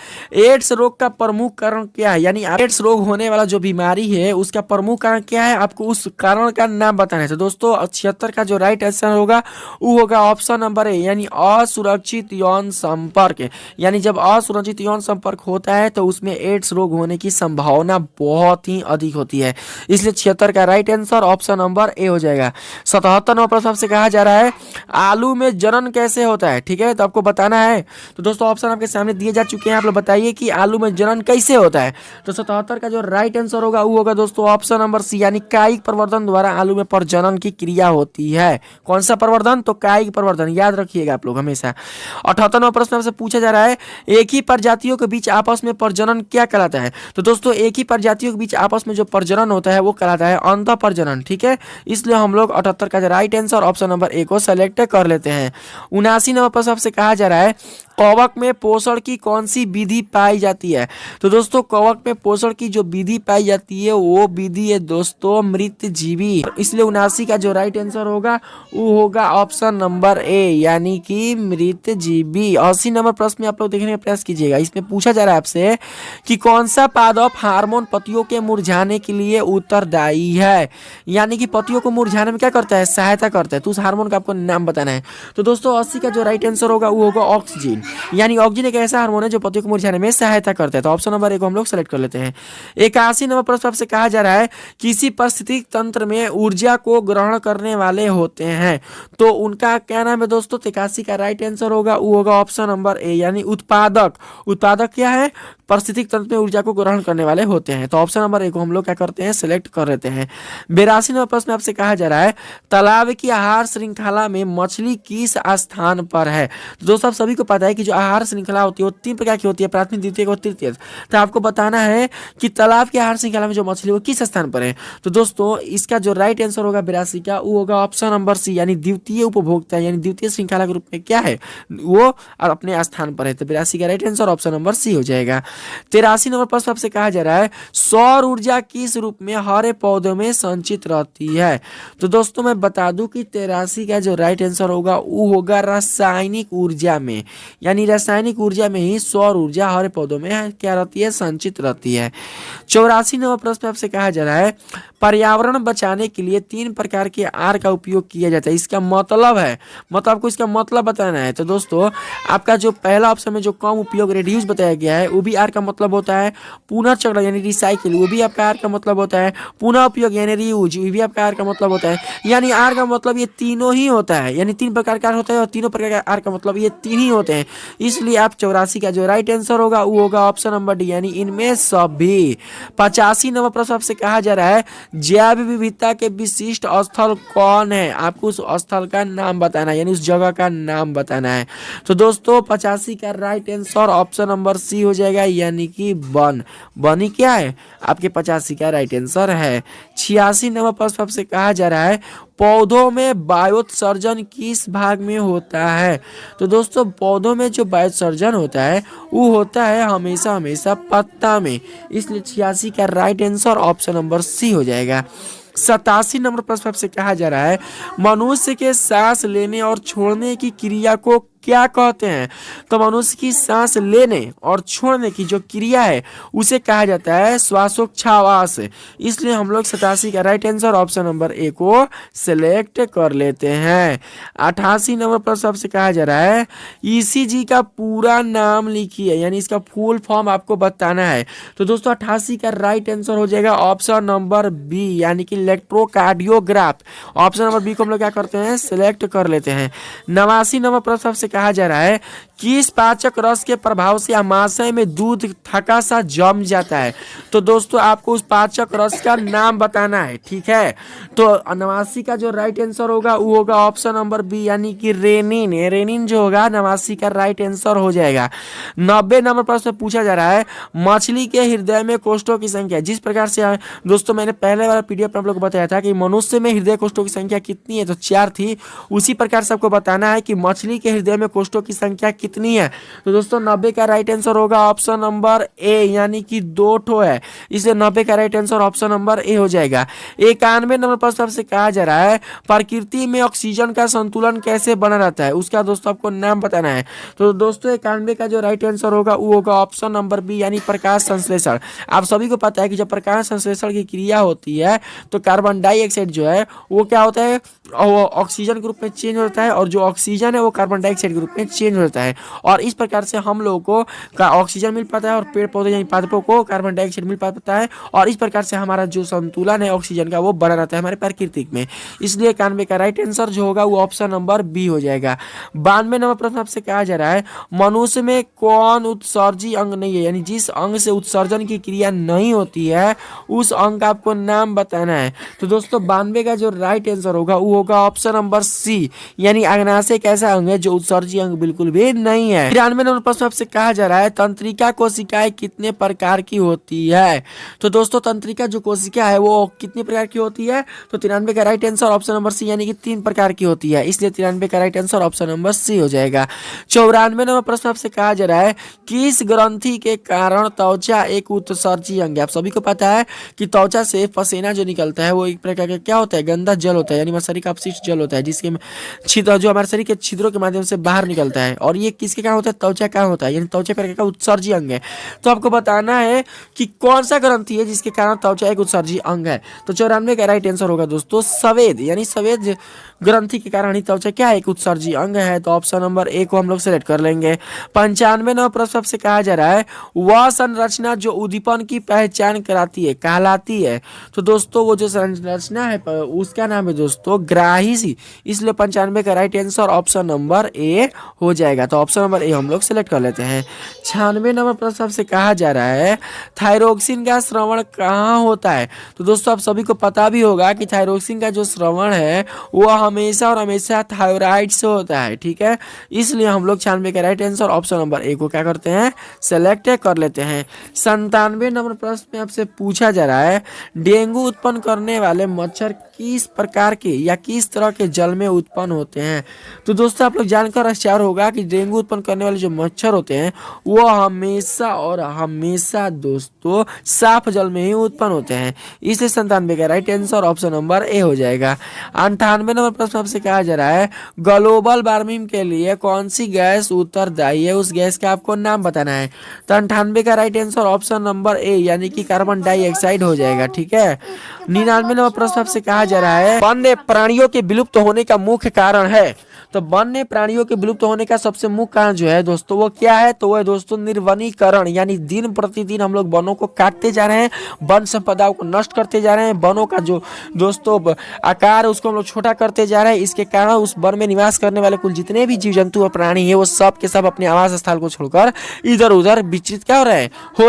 एड्स रोग का प्रमुख कारण क्या है, यानी एड्स रोग होने वाला जो बीमारी है उसका प्रमुख कारण क्या है, आपको उस कारण का नाम बताना है। तो दोस्तों 76 का जो राइट आंसर होगा वो होगा ऑप्शन नंबर ए यानी असुरक्षित यौन संपर्क, यानी जब असुरक्षित यौन संपर्क होता है तो उसमें एड्स रोग होने की संभावना बहुत ही अधिक होती है, इसलिए 76 का right answer option number A हो जाएगा। 77 नंबर प्रश्न आपसे कहा जा रहा है आलू में जनन कैसे होता है, ठीक है तो आपको बताना है। तो दोस्तों ऑप्शन आपके सामने दिए जा चुके हैं, आप लोग बताइए कि आलू में जनन कैसे होता है। तो 77 का जो राइट आंसर होगा वो होगा दोस्तों ऑप्शन नंबर सी यानी कायिक प्रवर्धन द्वारा आलू में प्रजनन की क्रिया होती है। कौन सा प्रवर्धन, तो कायिक प्रवर्धन, याद रखिएगा आप लोग हमेशा। 78 नंबर प्रश्न आपसे पूछा जा रहा है एक ही प्रजातियों के बीच आपस में प्रजनन क्या कहलाता है। तो दोस्तों एक ही प्रजातियों के बीच आपस में जो प्रजनन होता है वो कहलाता है अंतः प्रजनन, ठीक है, इसलिए हम लोग 78 का right answer option number A को सेलेक्ट कर लेते हैं। 79 नंबर प्रश्न आपसे कहा जा रहा है कवक में पोषण की कौन सी विधि पाई जाती है। तो दोस्तों कवक में पोषण की जो विधि पाई जाती है वो विधि है दोस्तों मृतजीवी, इसलिए 79 का जो राइट आंसर होगा वो होगा ऑप्शन नंबर ए यानी कि मृतजीवी। 80 नंबर प्रश्न में आप लोग देखने का प्रयास कीजिएगा, इसमें पूछा जा रहा है आपसे कि कौन सा पादप हार्मोन पत्तियों के मुरझाने के लिए उत्तरदायी है, यानी कि पत्तियों को मुरझाने में क्या करता है सहायता करता है, तो उस हार्मोन का आपको नाम बताना है। तो दोस्तों 80 का जो राइट आंसर होगा वो होगा ऑक्सीजन, यानी ऑक्सीजन एक ऐसा हार्मोन है जो पत्तियों को मुरझाने में सहायता करता है, तो ऑप्शन नंबर ए को हम लोग सेलेक्ट कर लेते हैं। 81 नंबर प्रश्न आपसे कहा जा रहा है किसी पारिस्थितिक तंत्र में ऊर्जा को ग्रहण करने वाले होते हैं, तो उनका क्या नाम है दोस्तों। 81 का राइट आंसर होगा वो होगा ऑप्शन नंबर ए यानी उत्पादक। उत्पादक क्या है, पारिस्थितिक तंत्र में ऊर्जा को ग्रहण करने वाले होते हैं, तो ऑप्शन नंबर ए को हम लोग क्या करते हैं सिलेक्ट कर लेते हैं। 82 नंबर प्रश्न आपसे कहा जा रहा है तालाब की आहार श्रृंखला में मछली किस स्थान पर है। तो दोस्तों आप सभी को पता है कि जो आहार श्रृंखला होती है वो 3 प्रकार की होती है, प्राथमिक, द्वितीयक और तृतीयक, तो आपको बताना है कि तालाब की आहार श्रृंखला में जो मछली वो किस स्थान पर है। तो दोस्तों इसका जो राइट आंसर होगा 82 का वो होगा ऑप्शन नंबर सी यानी द्वितीय उपभोक्ता, यानी द्वितीय श्रृंखला के रूप में क्या है वो अपने स्थान पर है, तो 82 का right answer option number C हो जाएगा। 83 नंबर प्रश्न आपसे कहा जा रहा है सौर ऊर्जा किस रूप में हरे पौधों में संचित रहती है। तो दोस्तों मैं बता दूं कि 83 का जो राइट आंसर होगा वो होगा रासायनिक ऊर्जा में, यानी रासायनिक ऊर्जा में ही सौर ऊर्जा हरे पौधों में क्या रहती है संचित रहती है। 84 नंबर प्रश्न आपसे कहा जा रहा है पर्यावरण बचाने के लिए 3 प्रकार के आर का उपयोग किया जाता है, इसका मतलब है, मतलब आपको इसका मतलब बताना है। तो दोस्तों आपका जो पहला ऑप्शन में जो कम उपयोग रेड्यूस बताया गया है वो भी आर का मतलब होता है, पुनर्चक्र यानी रिसाइकिल वो भी आपका आर का मतलब होता है, पुनः उपयोग यानी रीयूज वो भी आपका आर का मतलब होता है, यानी आर का मतलब ये तीनों ही होता है, यानी 3 प्रकार का आर होता है और तीनों प्रकार का आर का मतलब ये 3 ही होते हैं, इसलिए आप 84 का जो राइट आंसर होगा वो होगा ऑप्शन नंबर डी यानी इनमें सभी। 85 नंबर प्रश्न आपसे कहा जा रहा है जैव विविधता के विशिष्ट स्थल कौन है, आपको उस स्थल का नाम बताना है, यानी उस जगह का नाम बताना है। तो दोस्तों 85 का right answer option number C हो जाएगा यानी कि वन। वन क्या है आपके 85 का राइट आंसर है। 86 नंबर प्रश्न आपसे कहा जा रहा है पौधों में वायोत्सर्जन किस भाग में होता है। तो दोस्तों पौधों में जो वायोत्सर्जन होता है वो होता है हमेशा हमेशा पत्ता में, इसलिए 86 का right answer option number C हो जाएगा। 87 नंबर प्रश्न आपसे कहा जा रहा है मनुष्य के सांस लेने और छोड़ने की क्रिया को क्या कहते हैं? तो मनुष्य की सांस लेने और छोड़ने की जो क्रिया है उसे कहा जाता है श्वासोच्छ्वास। इसलिए हम लोग 87 का right answer option number A को सिलेक्ट कर लेते हैं। 88 नंबर प्रश्न आपसे कहा जा रहा है ईसीजी का पूरा नाम लिखिए, यानी इसका फुल फॉर्म आपको बताना है। तो दोस्तों 88 का राइट आंसर हो जाएगा ऑप्शन नंबर बी, यानी कि इलेक्ट्रोकार्डियोग्राफ। ऑप्शन नंबर बी को हम लोग क्या करते हैं? सिलेक्ट कर लेते हैं। 89 नंबर प्रश्न आपसे कहा जा रहा है किस पाचक रस के प्रभाव से आमाशय में दूध थका सा जम जाता है? तो दोस्तों आपको उस पाचक रस का नाम बताना है, ठीक है। तो 89 का जो राइट आंसर होगा वो होगा ऑप्शन नंबर बी, यानी कि रेनिन। रेनिन जो होगा 89 का राइट आंसर हो जाएगा। 90 नंबर प्रश्न पूछा जा रहा है मछली के हृदय में कोष्ठों की संख्या। जिस प्रकार से दोस्तों मैंने पहले वाला पीडीएफ में आप लोग को बताया था कि मनुष्य में हृदय कोष्ठों की संख्या कितनी है, तो 4 थी। उसी प्रकार से आपको बताना है कि मछली के हृदय में कोष्ठों की संख्या कितनी है। तो दोस्तों 90 का राइट आंसर होगा ऑप्शन नंबर ए, यानी कि 2 ठो है, इसलिए 90 का right answer option number A हो जाएगा। 91 नंबर प्रश्न आपसे कहा जा रहा है प्रकृति में ऑक्सीजन का संतुलन कैसे बना रहता है, उसका दोस्तों आपको नाम बताना है। तो दोस्तों 91 का जो राइट आंसर होगा वो होगा ऑप्शन नंबर बी, यानी प्रकाश संश्लेषण। आप सभी को पता है कि जब प्रकाश संश्लेषण की क्रिया होती है तो कार्बन डाइऑक्साइड जो है वो क्या होता है, वो ऑक्सीजन के रूप में चेंज होता है, और जो ऑक्सीजन है वो कार्बन डाइऑक्साइड के रूप में चेंज होता है। और इस प्रकार से हम लोगों को का ऑक्सीजन मिल पाता है और पेड़ पौधे यानी पादपों को कार्बन डाइऑक्साइड मिल पाता है, और इस प्रकार से हमारा जो संतुलन है ऑक्सीजन का वो बना रहता है हमारे प्राकृतिक में। इसलिए 91 का राइट आंसर जो होगा वो ऑप्शन नंबर बी हो जाएगा। 92 नंबर प्रश्न आपसे कहा जा रहा है मनुष्य में कौन उत्सर्जी अंग नहीं है, यानी जिस अंग से उत्सर्जन की क्रिया नहीं होती है उस अंग का आपको नाम बताना है। तो दोस्तों 92 का जो राइट आंसर होगा वो होगा ऑप्शन नंबर सी, यानी अग्नाशय एक ऐसा अंग है जो उत्सर्जी अंग बिल्कुल भी नहीं है। 93 नंबर प्रश्न आपसे कहा जा रहा है तंत्रिका कोशिकाएं कितने प्रकार की होती है? तो दोस्तों तंत्रिका जो कोशिका है वो कितने प्रकार की होती है? तो 93 का right answer option number C, यानी कि 3 प्रकार की होती है, इसलिए 93 का right answer option number C हो जाएगा। 94 नंबर प्रश्न आपसे कहा जा रहा है किस ग्रंथि के कारण त्वचा एक उत्सर्जी अंग है? आप सभी को पता है कि त्वचा से पसीना जो निकलता है वो एक प्रकार का क्या होता है? गंदा जल होता है, यानी हमारे शरीर का अपशिष्ट जल होता है, जिसके छिद्र जो हमारे शरीर के छिद्रों के माध्यम से बाहर निकलता है, और ये किसके कारण होता है? त्वचा का होता है, यानी त्वचा प्रकार का उत्सर्जी अंग है। तो आपको बताना है कि कौन सा ग्रंथि है जिसके कारण त्वचा एक उत्सर्जी अंग है। तो 94 का राइट आंसर होगा दोस्तों संवेद, यानी संवेद ग्रंथि के कारण ही त्वचा क्या है? एक उत्सर्जी अंग है। तो ऑप्शन नंबर ए को हम लोग सेलेक्ट कर लेंगे। 95 नंबर प्रश्न से कहा जा रहा है वह संरचना जो उद्दीपन की पहचान कराती है कहलाती है? तो दोस्तों वो जो संरचना है उसका नाम है दोस्तों ग्राही, इसलिए 95 का right answer option number A हो जाएगा। तो ऑप्शन नंबर ए हम लोग सेलेक्ट कर लेते हैं। 96 नंबर प्रश्न से कहा जा रहा है थायरोक्सिन का श्रवण कहाँ होता है? तो दोस्तों आप सभी को पता भी होगा कि थायरोक्सिन का जो श्रवण है वो हमेशा और हमेशा थायराइड से होता है, ठीक है। इसलिए हम लोग 96 का right answer option number A को क्या करते हैं? सेलेक्ट कर लेते हैं। 97 नंबर प्रश्न में आपसे पूछा जा रहा है डेंगू उत्पन्न करने वाले मच्छर किस प्रकार के या किस तरह के जल में उत्पन्न होते हैं? तो दोस्तों आप लोग जानकर आश्चर्य होगा कि डेंगू उत्पन्न करने वाले जो मच्छर होते हैं वो हमेशा और हमेशा दोस्तों साफ जल में ही उत्पन्न होते हैं, इसलिए 97 का right answer option number A हो जाएगा। 98 नंबर प्रश्न आपसे कहा जा रहा है ग्लोबल वार्मिंग के लिए कौन सी गैस उत्तरदायी है, उस गैस का आपको नाम बताना है। तो 98 का right answer option number A, यानी कि कार्बन डाइऑक्साइड हो जाएगा, ठीक है। 99 नंबर प्रश्न आपसे कहा जा रहा है वन्य प्राणियों के विलुप्त होने का मुख्य कारण है? तो वन्य प्राणियों के विलुप्त होने का सबसे मुख्य कारण जो है दोस्तों वो क्या है? तो वो है दोस्तों निर्वनीकरण, यानी दिन प्रतिदिन हम लोग वनों को काटते जा रहे हैं, वन संपदाओं को नष्ट करते जा रहे हैं, वनों का जो दोस्तों आकार है उसको हम लोग छोटा करते जा रहे हैं। इसके कारण उस वन में निवास करने वाले कुल जितने भी जीव जंतु और प्राणी है वो सब के सब अपने आवास स्थल को छोड़कर इधर उधर विचलित क्या हो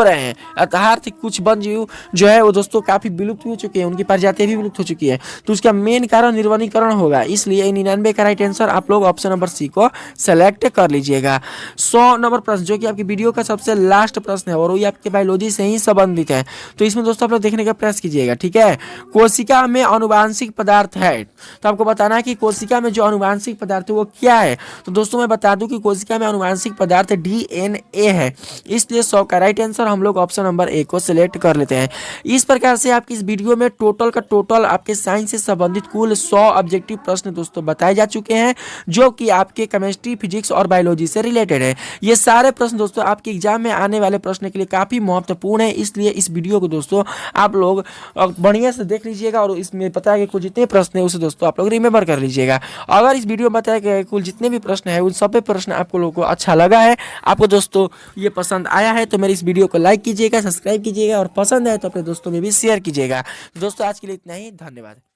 रहे हैं। अर्थात कुछ वन जीव जो है वो दोस्तों काफी विलुप्त हो चुके हैं, उनकी प्रजातियां भी विलुप्त हो चुकी है, तो उसका मेन कारण निर्वनीकरण होगा। इसलिए 99 का राइट आंसर आप लोग ऑप्शन नंबर सी को सेलेक्ट कर लीजिएगा। 100 नंबर प्रश्न जो कि आपकी वीडियो का सबसे लास्ट प्रश्न है और वही आपके बायोलॉजी से ही संबंधित है, तो इसमें दोस्तों आप लोग देखने का प्रयास कीजिएगा, ठीक है। कोशिका में अनुवांशिक पदार्थ है, तो आपको बताना है कि कोशिका में जो अनुवांशिक पदार्थ है वो क्या है। तो दोस्तों मैं बता दूं कि कोशिका में अनुवांशिक पदार्थ DNA है, इसलिए 100 का राइट आंसर हम लोग ऑप्शन नंबर ए को सिलेक्ट कर लेते हैं। इस प्रकार से आपकी इस वीडियो में टोटल का टोटल आपके साइंस से संबंधित कुल 100 ऑब्जेक्टिव प्रश्न दोस्तों बताए जा चुके हैं। जो कि आपके केमिस्ट्री, फिजिक्स और बायोलॉजी से रिलेटेड है। ये सारे प्रश्न दोस्तों आपके एग्जाम में आने वाले प्रश्न के लिए काफ़ी महत्वपूर्ण है, इसलिए इस वीडियो को दोस्तों आप लोग बढ़िया से देख लीजिएगा और इसमें पता है कि कुल जितने प्रश्न है उसे दोस्तों आप लोग रिमेंबर कर लीजिएगा। अगर इस वीडियो में बताया गया कुल जितने भी प्रश्न है उन सब प्रश्न आपको लोगों को अच्छा लगा है, आपको दोस्तों ये पसंद आया है, तो मेरे इस वीडियो को लाइक कीजिएगा, सब्सक्राइब कीजिएगा और पसंद है तो अपने दोस्तों में भी शेयर कीजिएगा। दोस्तों आज के लिए इतना ही, धन्यवाद।